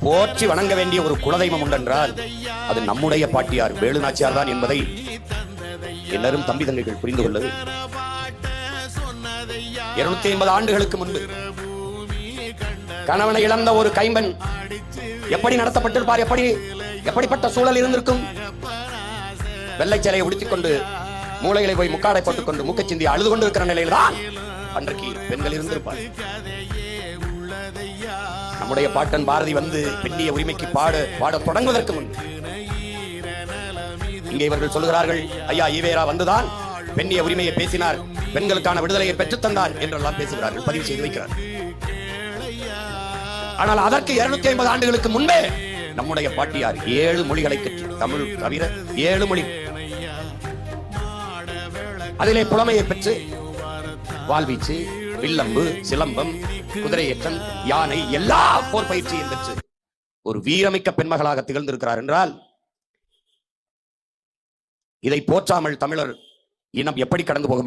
போற்றி வணங்க வேண்டிய ஒரு குலதெய்வம் உண்டென்றால் அது நம்முடைய பாட்டியார் வேலு நாச்சியார் தான் என்பதை எல்லாரும் தம்பி தங்கைகள் புரிந்து கொள்ளது. 250 ஆண்டுகளுக்கு முன்பு கணவனை இழந்த ஒரு கைம்பெண் எப்படி நடத்தப்பட்டிருப்பார், எப்படிப்பட்ட சூழல் இருந்திருக்கும். வெள்ளை சேலையை உடுத்திக் கொண்டு மூளைகளை போய் முக்காடை போட்டுக் கொண்டு மூக்கை சிந்தி அழுது கொண்டு இருக்கிற நிலையில் தான் அன்றைக்கு பெண்கள் இருந்திருப்பார். நம்முடைய பாட்டன் பாரதி வந்து பெண்ணிய உரிமைக்கு பாட தொடங்குவதற்கு முன் இங்கே இவர்கள் சொல்லுகிறார்கள், ஐயா ஈவேரா வந்துதான் பெண்ணிய உரிமையை பேசினார், பெண்களுக்கான விடுதலையை பெற்றுத் தந்தார் என்றெல்லாம் பேசுகிறார்கள், பதிவு செய்து வைக்கிறார். ஆனால் அதற்கு 250 ஆண்டுகளுக்கு முன்பே நம்முடைய பாட்டியார் 7 மொழிகளை கற்று, தமிழ் தவிர 7 மொழி, அதிலே புலமையை பெற்று வாழ்வீச்சு, வில்லம்பு, சிலம்பம், குதிரையேற்றம், யானை எல்லா போர் பயிற்சியும் பெற்று ஒரு வீரமிக்க பெண்மகளாக திகழ்ந்திருக்கிறார் என்றால் இதை போற்றாமல் தமிழர் இனம் எப்படி கடந்து போக முடியும்?